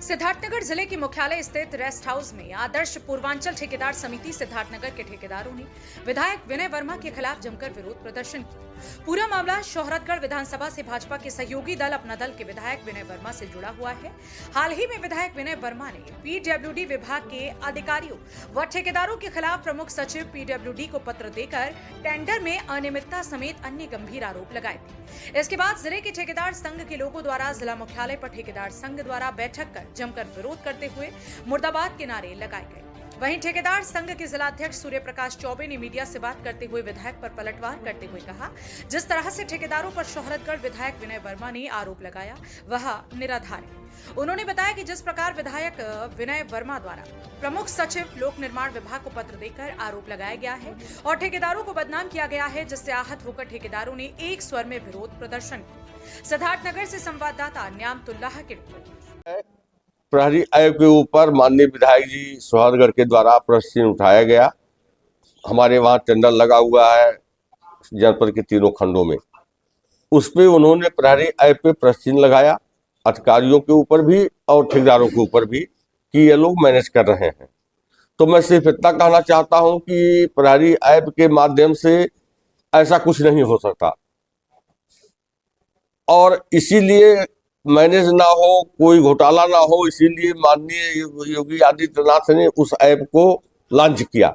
सिद्धार्थनगर जिले के मुख्यालय स्थित रेस्ट हाउस में आदर्श पूर्वांचल ठेकेदार समिति सिद्धार्थनगर के ठेकेदारों ने विधायक विनय वर्मा के खिलाफ जमकर विरोध प्रदर्शन किया। पूरा मामला शोहरतगढ़ विधानसभा से भाजपा के सहयोगी दल अपना दल के विधायक विनय वर्मा से जुड़ा हुआ है। हाल ही में विधायक विनय वर्मा ने पीडब्ल्यूडी विभाग के अधिकारियों व ठेकेदारों के खिलाफ प्रमुख सचिव पीडब्ल्यूडी को पत्र देकर टेंडर में अनियमितता समेत अन्य गंभीर आरोप लगाए थे। इसके बाद जिले के ठेकेदार संघ के लोगों द्वारा जिला मुख्यालय पर ठेकेदार संघ द्वारा बैठक कर जमकर विरोध करते हुए मुर्दाबाद के नारे लगाए गए। वहीं ठेकेदार संघ के जिलाध्यक्ष सूर्य प्रकाश चौबे ने मीडिया से बात करते हुए विधायक पर पलटवार करते हुए कहा, जिस तरह से ठेकेदारों पर शोहरतगढ़ विधायक विनय वर्मा ने आरोप लगाया वह निराधार है। उन्होंने बताया कि जिस प्रकार विधायक विनय वर्मा द्वारा प्रमुख सचिव लोक निर्माण विभाग को पत्र देकर आरोप लगाया गया है और ठेकेदारों को बदनाम किया गया है, जिससे आहत होकर ठेकेदारों ने एक स्वर में विरोध प्रदर्शन किया। सिद्धार्थनगर से संवाददाता न्यामतुल्लाह की रिपोर्ट। प्रहरी आयोग के ऊपर माननीय विधायक जी सोहरतगढ़ के द्वारा प्रश्न उठाया गया। हमारे वहाँ टेंडर लगा हुआ है जनपद के तीनों खंडों में, उस पे उन्होंने प्रहरी आयोग पे प्रश्न लगाया, अधिकारियों के ऊपर भी और ठेकेदारों के ऊपर भी, कि ये लोग मैनेज कर रहे हैं। तो मैं सिर्फ इतना कहना चाहता हूं कि प्रहरी आयोग के माध्यम से ऐसा कुछ नहीं हो सकता और इसीलिए मैनेज ना हो, कोई घोटाला ना हो, इसीलिए माननीय योगी आदित्यनाथ ने उस ऐप को लॉन्च किया।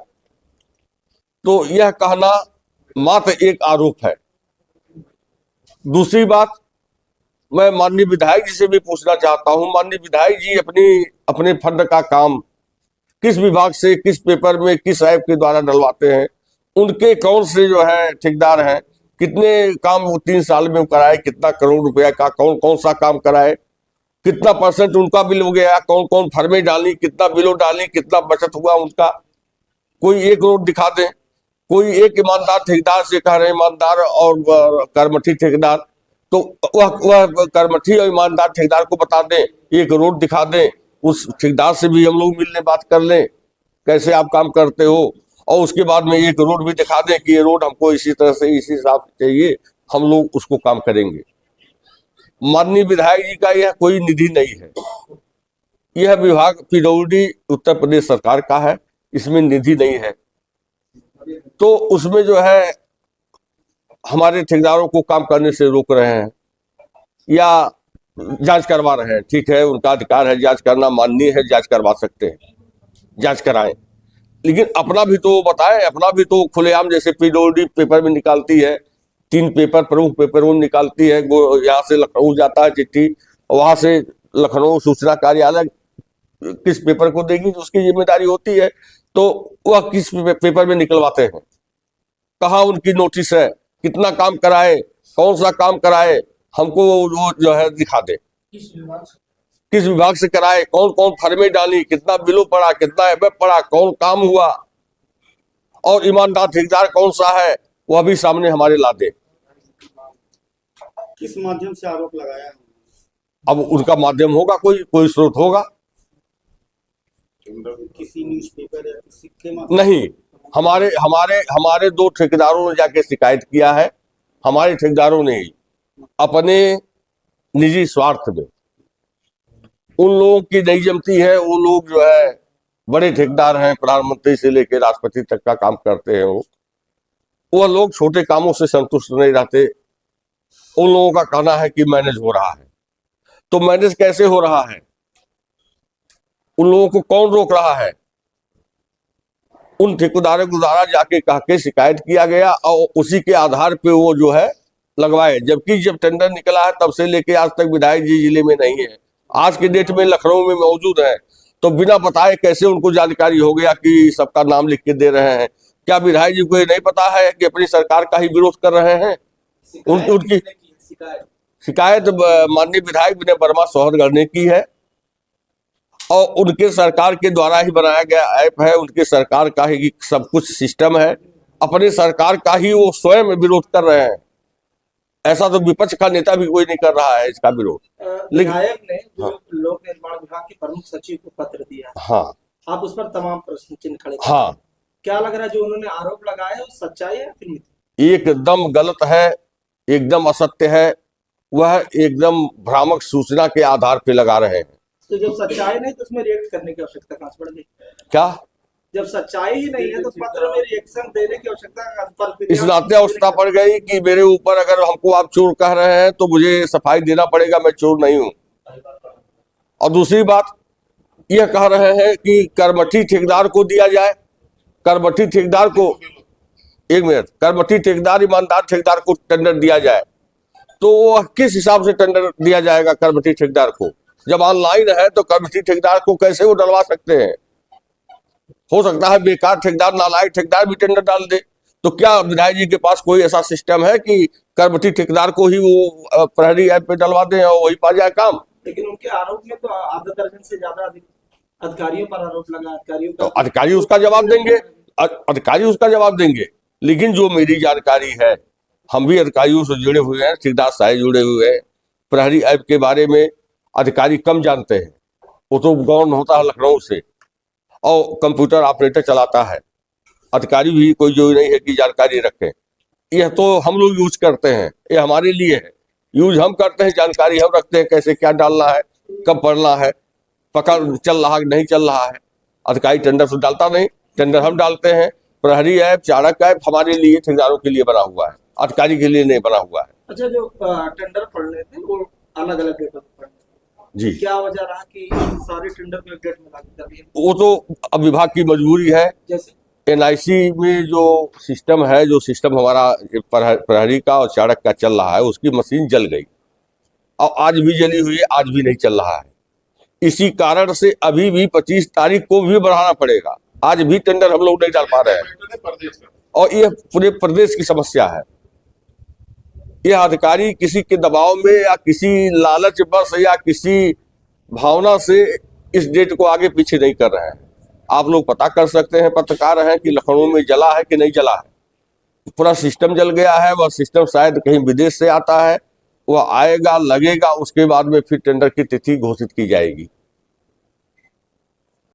तो यह कहना मात्र एक आरोप है। दूसरी बात, मैं माननीय विधायक जी से भी पूछना चाहता हूं, माननीय विधायक जी अपने फंड का काम किस विभाग से, किस पेपर में, किस ऐप के द्वारा डलवाते हैं? उनके कौन से जो है ठेकेदार हैं, कितने काम वो 3 साल में कराए, कितना करोड़ रुपया का कौन सा काम कराए, कितना % उनका बिल हो गया, कौन कौन फर्में डाली, कितना बिलो डाली, कितना बचत हुआ उनका, कोई एक रोड दिखा दें। कोई एक ईमानदार ठेकेदार से कह रहे ईमानदार और कर्मठी ठेकेदार, तो वह कर्मठी और ईमानदार ठेकेदार को बता दें, एक रोड दिखा दें, उस ठेकेदार से भी हम लोग मिलने बात कर लें कैसे आप काम करते हो, और उसके बाद में एक रोड भी दिखा दें कि ये रोड हमको इसी तरह से इसी हिसाब से चाहिए, हम लोग उसको काम करेंगे। माननीय विधायक जी का यह कोई निधि नहीं है, यह विभाग पीडब्ल्यूडी उत्तर प्रदेश सरकार का है, इसमें निधि नहीं है। तो उसमें जो है हमारे ठेकेदारों को काम करने से रोक रहे हैं या जांच करवा रहे हैं। ठीक है, उनका अधिकार है जांच करना, माननीय है, जांच करवा सकते हैं, जांच कराएं, लेकिन अपना भी तो बताएं, अपना भी तो खुलेआम, जैसे पीडब्ल्यूडी पेपर में निकालती है, 3 पेपर प्रमुख पेपर वो निकालती है, यहाँ से लखनऊ जाता है चिट्ठी, वहां से लखनऊ सूचना कार्यालय किस पेपर को देगी उसकी जिम्मेदारी होती है। तो वह किस पेपर में निकलवाते हैं, कहाँ उनकी नोटिस है, कितना काम कराए, कौन सा काम कराए, हमको वो जो है दिखा दे, किस विभाग से कराए, कौन कौन फर्में डाली, कितना बिलो पड़ा, कितना एबएफ पड़ा, कौन काम हुआ, और ईमानदार ठेकेदार कौन सा है वह भी सामने हमारे ला दे। किस माध्यम से आरोप लगाया? अब उनका माध्यम होगा, कोई स्रोत होगा, किसी न्यूज़पेपर या किसी के माध्यम? नहीं, हमारे 2 ठेकेदारों ने जाके शिकायत किया है। हमारे ठेकेदारों ने अपने निजी स्वार्थ में, उन लोगों की नहीं जमती है, वो लोग जो है बड़े ठेकेदार हैं, प्रधानमंत्री से लेकर राष्ट्रपति तक का काम करते हैं, वो लोग छोटे कामों से संतुष्ट नहीं रहते। उन लोगों का कहना है कि मैनेज हो रहा है, तो मैनेज कैसे हो रहा है, उन लोगों को कौन रोक रहा है? उन ठेकेदारों के द्वारा जाके कह के शिकायत किया गया और उसी के आधार पे वो जो है लगवाए, जबकि जब टेंडर निकला है तब से लेके आज तक विधायक जी जिले में नहीं है, आज के डेट में लखनऊ में मौजूद है, तो बिना बताए कैसे उनको जानकारी हो गया कि सबका नाम लिख के दे रहे हैं? क्या विधायक जी को ये नहीं पता है कि अपनी सरकार का ही विरोध कर रहे हैं? उनकी शिकायत माननीय विधायक विनय वर्मा सोहरतगढ़ ने की है और उनके सरकार के द्वारा ही बनाया गया ऐप है, उनके सरकार का ही सब कुछ सिस्टम है, अपने सरकार का ही वो स्वयं विरोध कर रहे हैं। ऐसा तो विपक्ष का नेता भी कोई नहीं कर रहा है इसका विरोध। विधायक ने जो लोक निर्माण विभाग के प्रमुख सचिव को पत्र दिया, हाँ, आप उस पर तमाम प्रश्न चिन्ह खड़े, हाँ, क्या लग रहा है जो उन्होंने आरोप लगाया है वो सच्चाई है फिर मिथ्या? एकदम गलत है, एकदम असत्य है, वह एकदम भ्रामक सूचना के आधार पे लगा रहे हैं। तो जब सच्चाई नहीं तो उसमें रिएक्ट करने की आवश्यकता कहाँ से पड़ गई? क्या जब सच्चाई ही नहीं है तो पत्र में रिएक्शन देने की आवश्यकता इस नाते आवश्यकता पड़ गई कि मेरे ऊपर अगर हमको आप चोर कह रहे हैं तो मुझे सफाई देना पड़ेगा, मैं चोर नहीं हूं। और दूसरी बात यह कह रहे हैं कि कर्मठी ठेकेदार को दिया जाए, कर्मठी ठेकेदार को, एक मिनट, कर्मठी ठेकेदार ईमानदार ठेकेदार को टेंडर दिया जाए, तो वह किस हिसाब से टेंडर दिया जाएगा कर्मठी ठेकेदार को? जब ऑनलाइन है तो कर्मठी ठेकेदार को कैसे वो डलवा सकते हैं? हो सकता है बेकार ठेकेदार, नालायक ठेकेदार भी टेंडर डाल दे। तो क्या विधायक जी के पास कोई ऐसा सिस्टम है कि कर्मठी ठेकेदार को ही वो प्रहरी ऐप पे डलवा दें और वही पा जाए काम? लेकिन उनके आरोप में तो आधा दर्जन से ज्यादा अधिकारियों पर आरोप लगा, अधिकारियों तो पर अधिकारी उसका जवाब देंगे, अधिकारी उसका जवाब देंगे। लेकिन जो मेरी जानकारी है, हम भी अधिकारियों से जुड़े हुए हैं, ठेकेदार साहब जुड़े हुए हैं, प्रहरी ऐप के बारे में अधिकारी कम जानते हैं। वो तो गौन होता है लखनऊ से और कंप्यूटर ऑपरेटर चलाता है, अधिकारी भी कोई जो नहीं है कि जानकारी रखें। यह तो हम लोग यूज करते हैं, ये हमारे लिए है, यूज हम करते हैं, जानकारी हम रखते हैं कैसे क्या डालना है, कब पढ़ना है, पकड़ चल रहा है नहीं चल रहा है। अधिकारी टेंडर से डालता नहीं, टेंडर हम डालते हैं। प्रहरी ऐप, चाणक्य ऐप हमारे लिए, ठेकेदारों के लिए बना हुआ है, अधिकारी के लिए नहीं बना हुआ है। अच्छा, जो टेंडर पढ़ने थे वो अलग अलग डेटों पर पढ़ने, जी, क्या वजह रहा कि सारे टेंडर को एक डेट में लागू कर दिया? वो तो अब विभाग की मजबूरी है। जैसे एनआईसी में जो सिस्टम है, जो सिस्टम हमारा प्रहरी का और चाणक्य का चल रहा है, उसकी मशीन जल गई और आज भी जली हुई है, आज भी नहीं चल रहा है। इसी कारण से अभी भी 25 तारीख को भी बढ़ाना पड़ेगा। आज भी टेंडर हम लोग नहीं डाल पा रहे हैं और यह पूरे प्रदेश की समस्या है। यह अधिकारी किसी के दबाव में या किसी लालच बस या किसी भावना से इस डेट को आगे पीछे नहीं कर रहे हैं। आप लोग पता कर सकते हैं, पत्रकार हैं, कि लखनऊ में जला है कि नहीं जला है। पूरा सिस्टम जल गया है। वह सिस्टम शायद कहीं विदेश से आता है, वह आएगा, लगेगा, उसके बाद में फिर टेंडर की तिथि घोषित की जाएगी।